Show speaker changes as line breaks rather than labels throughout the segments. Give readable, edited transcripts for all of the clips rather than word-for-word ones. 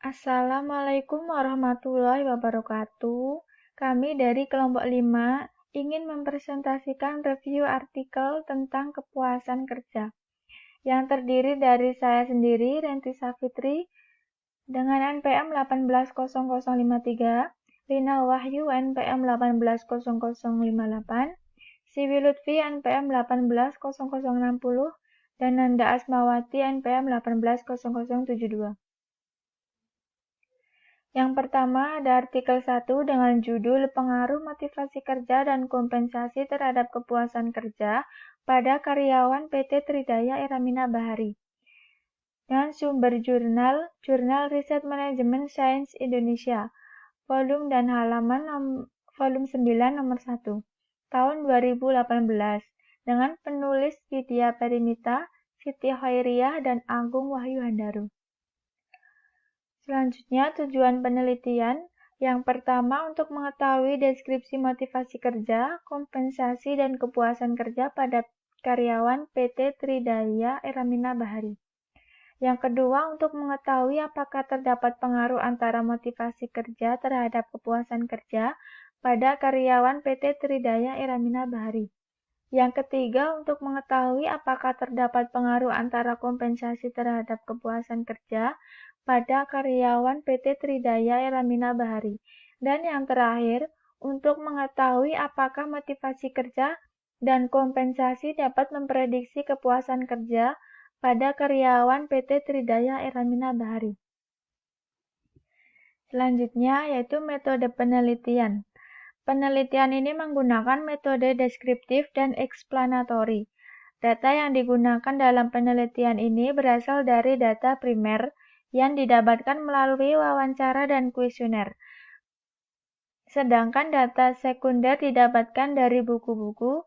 Assalamualaikum warahmatullahi wabarakatuh. Kami dari kelompok 5 ingin mempresentasikan review artikel tentang kepuasan kerja yang terdiri dari saya sendiri, Renti Safitri, dengan NPM 180053, Lina Wahyu NPM 180058, Siwi Lutfi NPM 180060, dan Nanda Asmawati NPM 180072. Yang pertama ada artikel 1 dengan judul Pengaruh Motivasi Kerja dan Kompensasi Terhadap Kepuasan Kerja pada Karyawan PT Tridaya Iramina Bahari. Dan sumber Jurnal Riset Manajemen Sains Indonesia, volume dan halaman volume 9 nomor 1, tahun 2018, dengan penulis Vidya Perimita, Siti Khairiyah, dan Agung Wahyu Handaru. Selanjutnya, tujuan penelitian. Yang pertama, untuk mengetahui deskripsi motivasi kerja, kompensasi, dan kepuasan kerja pada karyawan PT Tridaya Iramina Bahari. Yang kedua, untuk mengetahui apakah terdapat pengaruh antara motivasi kerja terhadap kepuasan kerja pada karyawan PT Tridaya Iramina Bahari. Yang ketiga, untuk mengetahui apakah terdapat pengaruh antara kompensasi terhadap kepuasan kerja pada karyawan PT Tridaya Iramina Bahari. Dan yang terakhir, untuk mengetahui apakah motivasi kerja dan kompensasi dapat memprediksi kepuasan kerja pada karyawan PT Tridaya Iramina Bahari. Selanjutnya yaitu metode penelitian. Penelitian ini menggunakan metode deskriptif dan eksplanatori. Data yang digunakan dalam penelitian ini berasal dari data primer yang didapatkan melalui wawancara dan kuesioner. Sedangkan data sekunder didapatkan dari buku-buku,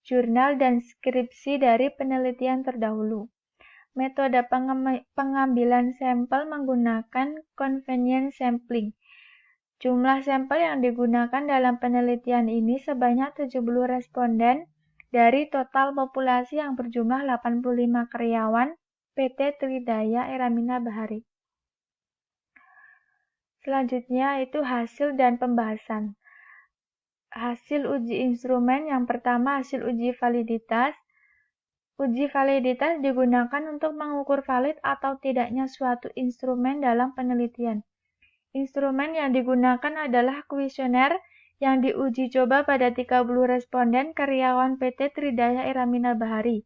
jurnal, dan skripsi dari penelitian terdahulu. Metode pengambilan sampel menggunakan convenience sampling. Jumlah sampel yang digunakan dalam penelitian ini sebanyak 70 responden dari total populasi yang berjumlah 85 karyawan PT Tridaya Iramina Bahari. Selanjutnya itu hasil dan pembahasan. Hasil uji instrumen yang pertama hasil uji validitas. Uji validitas digunakan untuk mengukur valid atau tidaknya suatu instrumen dalam penelitian. Instrumen yang digunakan adalah kuesioner yang diuji coba pada 30 responden karyawan PT Tridaya Iramina Bahari.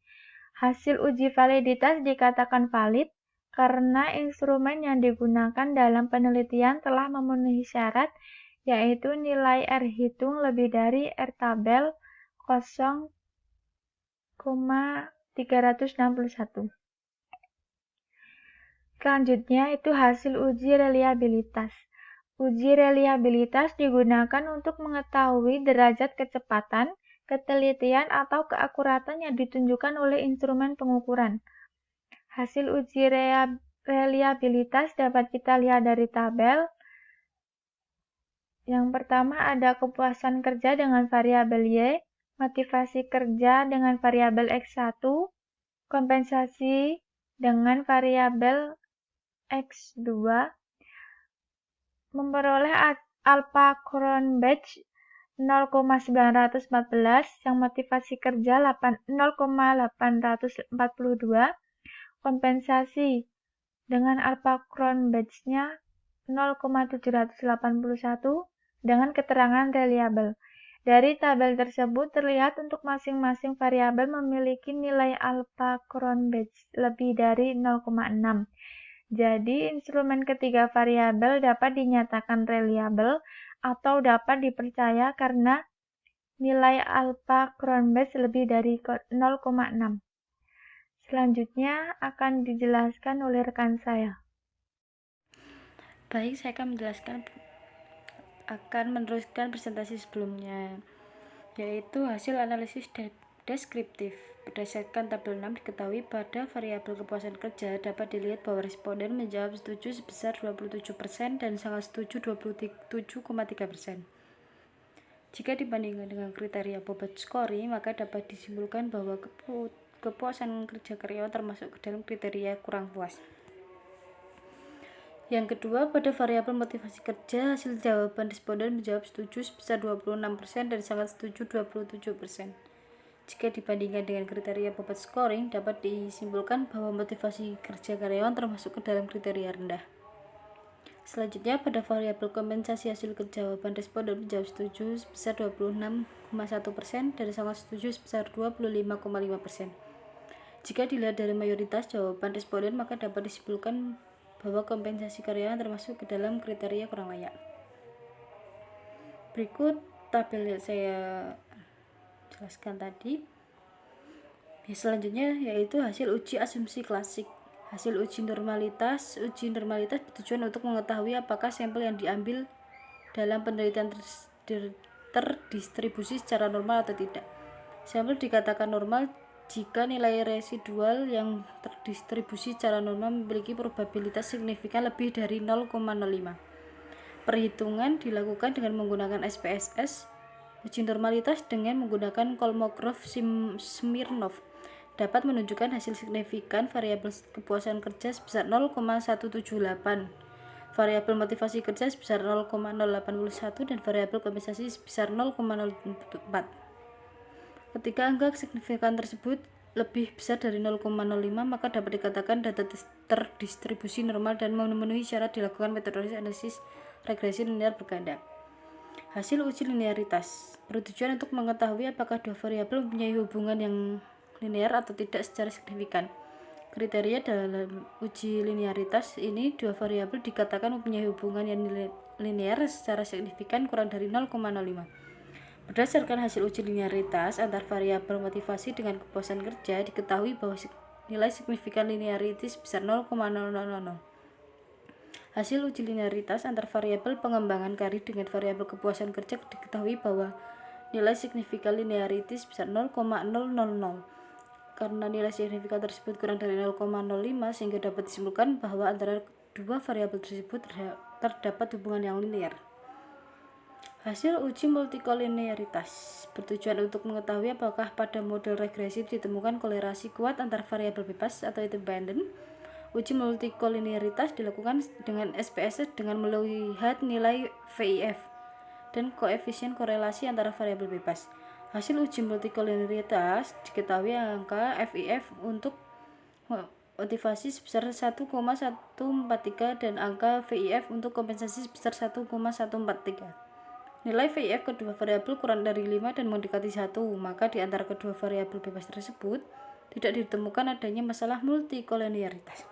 Hasil uji validitas dikatakan valid karena instrumen yang digunakan dalam penelitian telah memenuhi syarat, yaitu nilai R hitung lebih dari R tabel 0,361. Selanjutnya itu hasil uji reliabilitas. Uji reliabilitas digunakan untuk mengetahui derajat kecepatan, ketelitian, atau keakuratan yang ditunjukkan oleh instrumen pengukuran. Hasil uji reliabilitas dapat kita lihat dari tabel. Yang pertama ada kepuasan kerja dengan variabel Y, motivasi kerja dengan variabel X1, kompensasi dengan variabel X2, memperoleh alpha Cronbach 0,914 yang motivasi kerja 0,842, kompensasi dengan alpha Cronbach-nya 0,781 dengan keterangan reliabel. Dari tabel tersebut terlihat untuk masing-masing variabel memiliki nilai alpha Cronbach lebih dari 0,6. Jadi, instrumen ketiga variabel dapat dinyatakan reliabel atau dapat dipercaya karena nilai alpha Cronbach lebih dari 0,6. Selanjutnya akan dijelaskan oleh rekan saya.
Baik, saya akan meneruskan presentasi sebelumnya, yaitu hasil analisis deskriptif. Berdasarkan tabel 6 diketahui pada variabel kepuasan kerja dapat dilihat bahwa responden menjawab setuju sebesar 27% dan sangat setuju 27,3%. Jika dibandingkan dengan kriteria bobot scoring, maka dapat disimpulkan bahwa kepuasan kerja karyawan termasuk ke dalam kriteria kurang puas. Yang kedua, pada variabel motivasi kerja, hasil jawaban responden menjawab setuju sebesar 26% dan sangat setuju 27%. Jika dibandingkan dengan kriteria bobot scoring, dapat disimpulkan bahwa motivasi kerja karyawan termasuk ke dalam kriteria rendah. Selanjutnya, pada variabel kompensasi hasil jawaban responden menjawab setuju sebesar 26,1% dan sangat setuju sebesar 25,5%. Jika dilihat dari mayoritas jawaban responden, maka dapat disimpulkan bahwa kompensasi karyawan termasuk ke dalam kriteria kurang layak. Berikut tabel yang saya jelaskan tadi. Selanjutnya yaitu hasil uji asumsi klasik. Hasil uji normalitas bertujuan untuk mengetahui apakah sampel yang diambil dalam penelitian terdistribusi secara normal atau tidak. Sampel dikatakan normal jika nilai residual yang terdistribusi secara normal memiliki probabilitas signifikan lebih dari 0,05. Perhitungan dilakukan dengan menggunakan SPSS. Uji normalitas dengan menggunakan Kolmogorov-Smirnov dapat menunjukkan hasil signifikan variabel kepuasan kerja sebesar 0,178, variabel motivasi kerja sebesar 0,081 dan variabel kompensasi sebesar 0,04. Ketika angka signifikan tersebut lebih besar dari 0,05, maka dapat dikatakan data terdistribusi normal dan memenuhi syarat dilakukan metode analisis regresi linear berganda. Hasil uji linearitas bertujuan untuk mengetahui apakah dua variabel mempunyai hubungan yang linear atau tidak secara signifikan. Kriteria dalam uji linearitas ini, dua variabel dikatakan mempunyai hubungan yang linear secara signifikan kurang dari 0,05. Berdasarkan hasil uji linearitas antar variabel motivasi dengan kepuasan kerja, diketahui bahwa nilai signifikan linearitas besar 0,00. Hasil uji linearitas antar variabel pengembangan karir dengan variabel kepuasan kerja, diketahui bahwa nilai signifikan linearitas besar 0,000. Karena nilai signifikan tersebut kurang dari 0,05, sehingga dapat disimpulkan bahwa antara dua variabel tersebut terdapat hubungan yang linear. Hasil uji multikolinearitas bertujuan untuk mengetahui apakah pada model regresi ditemukan kolerasi kuat antar variabel bebas atau independen. Uji multikolinearitas dilakukan dengan SPSS dengan melihat nilai VIF dan koefisien korelasi antara variabel bebas. Hasil uji multikolinearitas diketahui angka FIF untuk motivasi sebesar 1,143 dan angka VIF untuk kompensasi sebesar 1,143. Nilai VIF kedua variabel kurang dari 5 dan mendekati 1, maka di antara kedua variabel bebas tersebut tidak ditemukan adanya masalah multikolinearitas.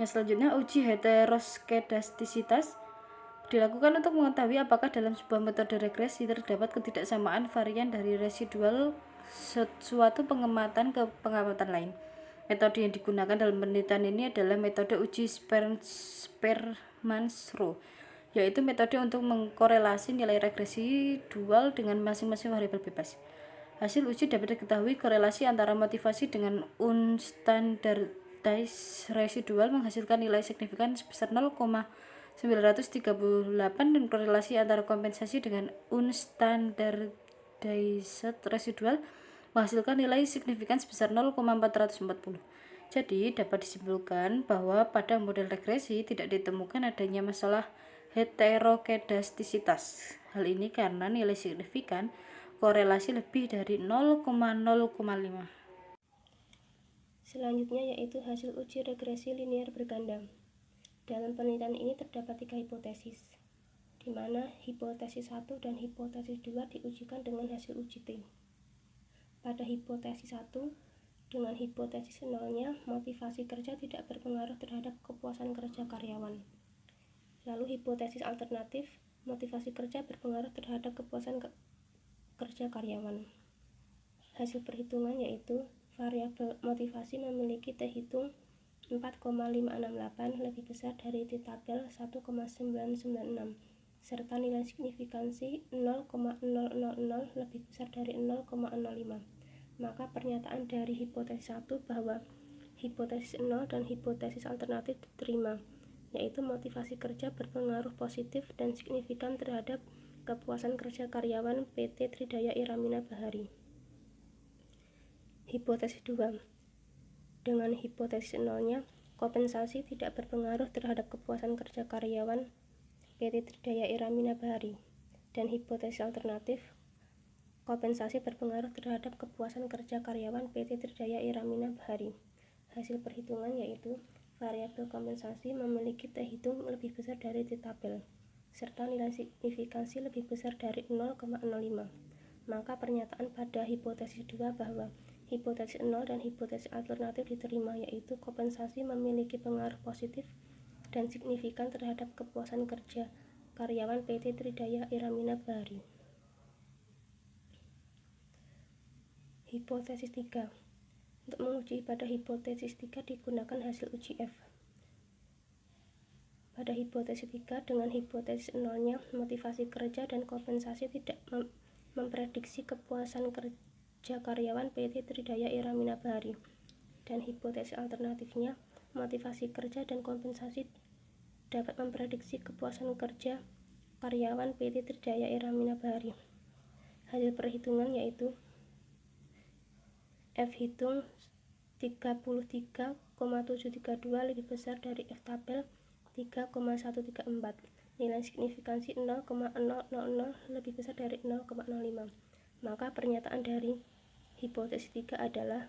Yang selanjutnya, uji heteroskedastisitas dilakukan untuk mengetahui apakah dalam sebuah metode regresi terdapat ketidaksamaan varian dari residual suatu pengamatan ke pengamatan lain. Metode yang digunakan dalam penelitian ini adalah metode uji Spearman-Shrow, yaitu metode untuk mengkorelasi nilai regresi dual dengan masing-masing variabel bebas. Hasil uji dapat diketahui korelasi antara motivasi dengan unstandardized residual menghasilkan nilai signifikan sebesar 0,938 dan korelasi antara kompensasi dengan unstandardized residual menghasilkan nilai signifikan sebesar 0,440. Jadi dapat disimpulkan bahwa pada model regresi tidak ditemukan adanya masalah heterokedastisitas. Hal ini karena nilai signifikan korelasi lebih dari 0,05.
Selanjutnya yaitu hasil uji regresi linear berganda. Dalam penelitian ini terdapat 3 hipotesis, di mana hipotesis 1 dan hipotesis 2 diujikan dengan hasil uji T. Pada hipotesis 1, dengan hipotesis nolnya, motivasi kerja tidak berpengaruh terhadap kepuasan kerja karyawan. Lalu hipotesis alternatif, motivasi kerja berpengaruh terhadap kepuasan kerja karyawan. Hasil perhitungan yaitu variabel motivasi memiliki T hitung 4,568 lebih besar dari di tabel 1,996 serta nilai signifikansi 0,000 lebih besar dari 0,05. Maka pernyataan dari hipotesis 1 bahwa hipotesis 0 dan hipotesis alternatif diterima, yaitu motivasi kerja berpengaruh positif dan signifikan terhadap kepuasan kerja karyawan PT Tridaya Iramina Bahari. Hipotesis 2, dengan hipotesis nolnya, Kompensasi tidak berpengaruh terhadap kepuasan kerja karyawan PT Tridaya Iramina Bahari. Dan hipotesis alternatif, kompensasi berpengaruh terhadap kepuasan kerja karyawan PT Tridaya Iramina Bahari. Hasil perhitungan yaitu variabel kompensasi memiliki T hitung lebih besar dari T tabel, serta nilai signifikansi lebih besar dari 0,05. Maka pernyataan pada hipotesis 2 bahwa hipotesis 0 dan hipotesis alternatif diterima, yaitu kompensasi memiliki pengaruh positif dan signifikan terhadap kepuasan kerja karyawan PT Tridaya Iramina Bahari. Hipotesis 3. Untuk menguji pada hipotesis 3 digunakan hasil uji F. Pada hipotesis 3, dengan hipotesis 0-nya motivasi kerja dan kompensasi tidak memprediksi kepuasan kerja karyawan PT Tridaya Iramina Bahari. Dan hipotesis alternatifnya, motivasi kerja dan kompensasi dapat memprediksi kepuasan kerja karyawan PT Tridaya Iramina Bahari. Hasil perhitungan yaitu F hitung 33,732 lebih besar dari F tabel 3,134. Nilai signifikansi 0,000 lebih besar dari 0,05. Maka pernyataan dari hipotesis 3 adalah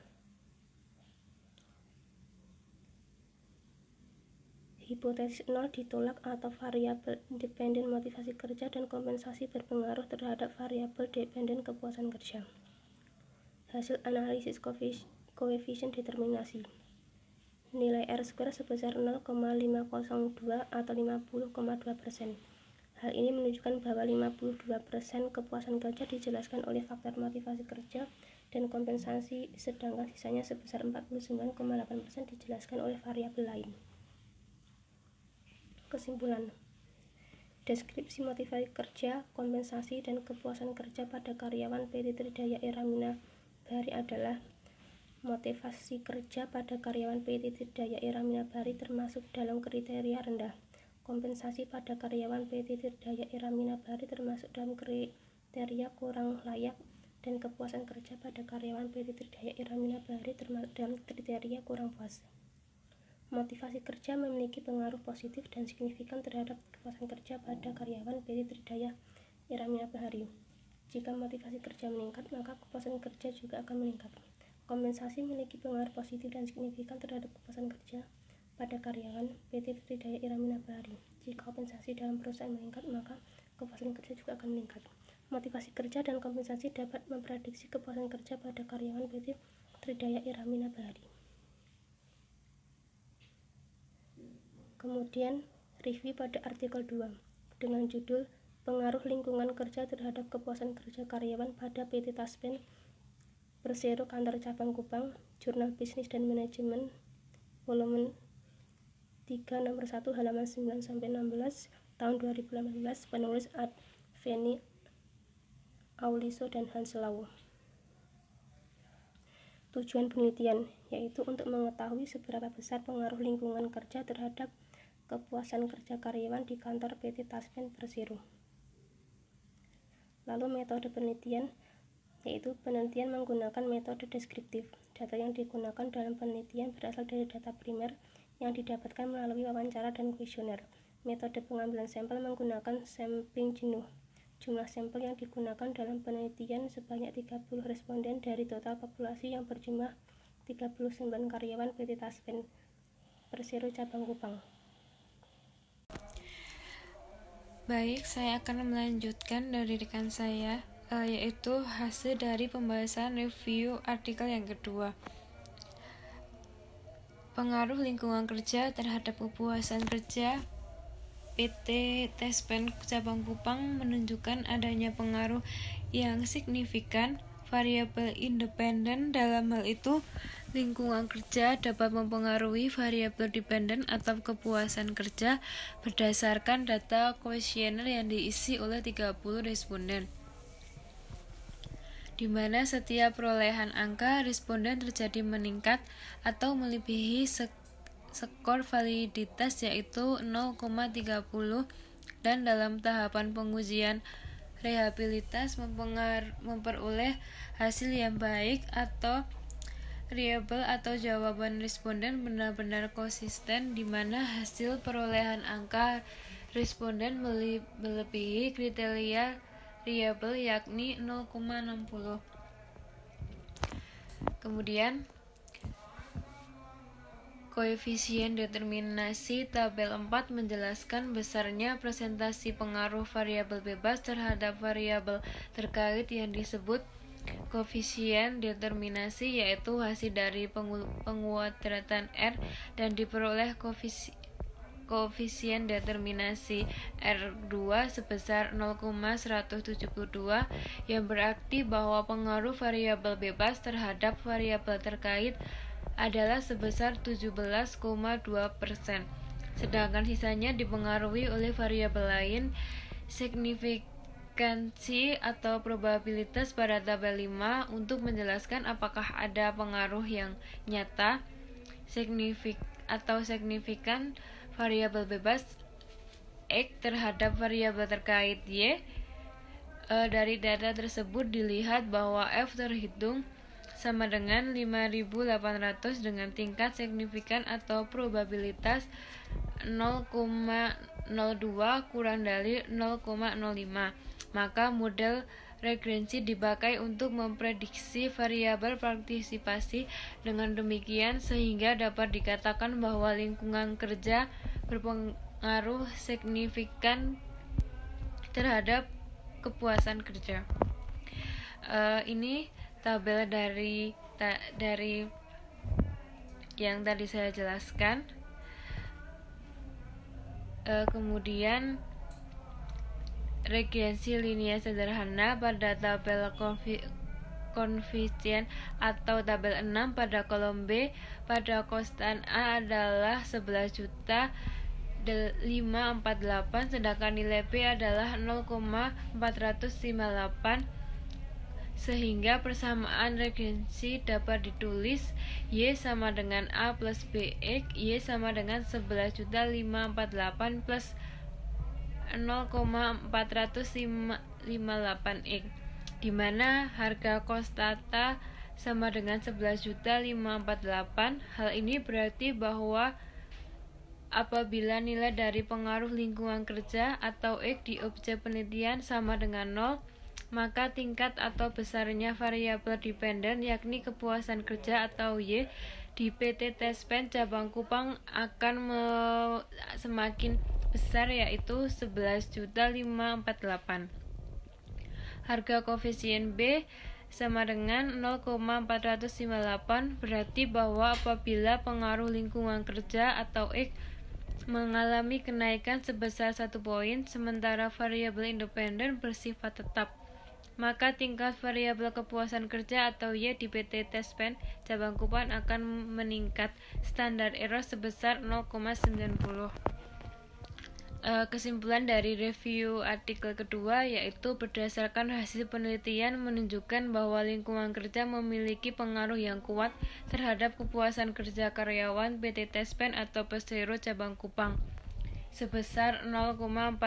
hipotesis 0 ditolak atau variabel independen motivasi kerja dan kompensasi berpengaruh terhadap variabel dependen kepuasan kerja. Hasil analisis koefisien determinasi. Nilai R² sebesar 0,502 atau 50,2%. Hal ini menunjukkan bahwa 52% kepuasan kerja dijelaskan oleh faktor motivasi kerja dan kompensasi, sedangkan sisanya sebesar 49,8% dijelaskan oleh variabel lain. Kesimpulan, deskripsi motivasi kerja, kompensasi, dan kepuasan kerja pada karyawan PT Tridaya Iramina Bahari adalah motivasi kerja pada karyawan PT Tridaya Iramina Bahari termasuk dalam kriteria rendah. Kompensasi pada karyawan PT Tridaya Iramina Bahari termasuk dalam kriteria kurang layak, dan kepuasan kerja pada karyawan PT Tridaya Iramina Bahari termasuk dalam kriteria kurang puas. Motivasi kerja memiliki pengaruh positif dan signifikan terhadap kepuasan kerja pada karyawan PT Tridaya Iramina Bahari. Jika motivasi kerja meningkat, maka kepuasan kerja juga akan meningkat. Kompensasi memiliki pengaruh positif dan signifikan terhadap kepuasan kerja pada karyawan PT Tridaya Iramina Bahari. Jika kompensasi dalam perusahaan meningkat, maka kepuasan kerja juga akan meningkat. Motivasi kerja dan kompensasi dapat memprediksi kepuasan kerja pada karyawan PT Tridaya Iramina Bahari. Kemudian, review pada artikel 2 dengan judul Pengaruh Lingkungan Kerja Terhadap Kepuasan Kerja Karyawan pada PT Taspen Persero Kantor Cabang Kupang, Jurnal Bisnis dan Manajemen, volume 3 nomor 1 halaman 9-16 tahun 2018, penulis Adveni Auliso dan Hans Lau. Tujuan penelitian yaitu untuk mengetahui seberapa besar pengaruh lingkungan kerja terhadap kepuasan kerja karyawan di kantor PT Taspen Persero. Lalu metode penelitian yaitu penelitian menggunakan metode deskriptif. Data yang digunakan dalam penelitian berasal dari data primer yang didapatkan melalui wawancara dan kuesioner. Metode pengambilan sampel menggunakan sampling jenuh. Jumlah sampel yang digunakan dalam penelitian sebanyak 30 responden dari total populasi yang berjumlah 39 karyawan PT Taspen Persero Cabang Kupang.
Baik, saya akan melanjutkan dari rekan saya, yaitu hasil dari pembahasan review artikel yang kedua. Pengaruh lingkungan kerja terhadap kepuasan kerja PT Taspen Cabang Kupang menunjukkan adanya pengaruh yang signifikan variabel independen. Dalam hal itu, lingkungan kerja dapat mempengaruhi variabel dependen atau kepuasan kerja berdasarkan data kuesioner yang diisi oleh 30 responden, di mana setiap perolehan angka responden terjadi meningkat atau melebihi skor validitas yaitu 0,30, dan dalam tahapan pengujian rehabilitas memperoleh hasil yang baik atau variabel atau jawaban responden benar-benar konsisten, di mana hasil perolehan angka responden melebihi kriteria variabel yakni 0,60. Kemudian koefisien determinasi tabel 4 menjelaskan besarnya presentasi pengaruh variabel bebas terhadap variabel terkait yang disebut koefisien determinasi, yaitu hasil dari penguadratan R dan diperoleh koefisien determinasi R2 sebesar 0,172, yang berarti bahwa pengaruh variabel bebas terhadap variabel terkait adalah sebesar 17,2%, sedangkan sisanya dipengaruhi oleh variabel lain. Signifikansi atau probabilitas pada tabel 5 untuk menjelaskan apakah ada pengaruh yang nyata signifikan variabel bebas X terhadap variabel terkait Y. Dari data tersebut dilihat bahwa F terhitung sama dengan 5.800 dengan tingkat signifikan atau probabilitas 0,02 kurang dari 0,05. Maka model regrensi dipakai untuk memprediksi variabel partisipasi. Dengan demikian, sehingga dapat dikatakan bahwa lingkungan kerja berpengaruh signifikan terhadap kepuasan kerja. Ini tabel dari yang tadi saya jelaskan. Kemudian regrensi linear sederhana pada tabel koefisien atau tabel 6 pada kolom B. Pada konstan A adalah 11.548, sedangkan nilai B adalah 0,458, sehingga persamaan regrensi dapat ditulis Y sama dengan A plus BX. Y sama dengan 11.548 plus 0,458X, di mana harga konstanta sama dengan 11.548. Hal ini berarti bahwa apabila nilai dari pengaruh lingkungan kerja atau X di objek penelitian sama dengan 0, maka tingkat atau besarnya variabel dependen yakni kepuasan kerja atau Y di PT Tespen cabang Kupang akan semakin besar, yaitu 11.548. Harga koefisien B sama dengan 0,458, berarti bahwa apabila pengaruh lingkungan kerja atau X mengalami kenaikan sebesar 1 poin, sementara variabel independen bersifat tetap, maka tingkat variabel kepuasan kerja atau Y di PT Tespen cabang Kupang akan meningkat. Standar error sebesar 0,90. Kesimpulan dari review artikel kedua yaitu berdasarkan hasil penelitian menunjukkan bahwa lingkungan kerja memiliki pengaruh yang kuat terhadap kepuasan kerja karyawan PT Tespen atau Persero cabang Kupang sebesar 0,414,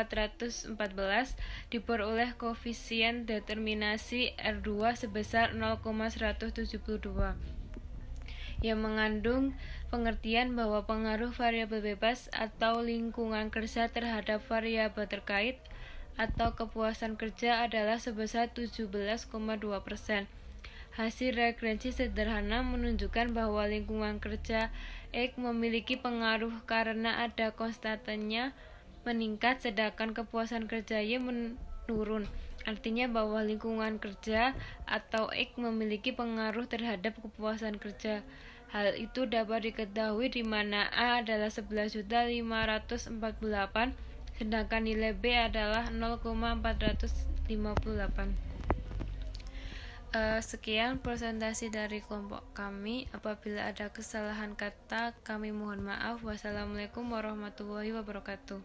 diperoleh koefisien determinasi R2 sebesar 0,172, yang mengandung pengertian bahwa pengaruh variabel bebas atau lingkungan kerja terhadap variabel terkait atau kepuasan kerja adalah sebesar 17,2%. Hasil regrensi sederhana menunjukkan bahwa lingkungan kerja X memiliki pengaruh karena ada konstantanya meningkat, sedangkan kepuasan kerja Y menurun. Artinya bahwa lingkungan kerja atau X memiliki pengaruh terhadap kepuasan kerja. Hal itu dapat diketahui di mana A adalah 11.548, sedangkan nilai B adalah 0,458. Sekian presentasi dari kelompok kami. Apabila ada kesalahan kata, kami mohon maaf. Wassalamualaikum warahmatullahi wabarakatuh.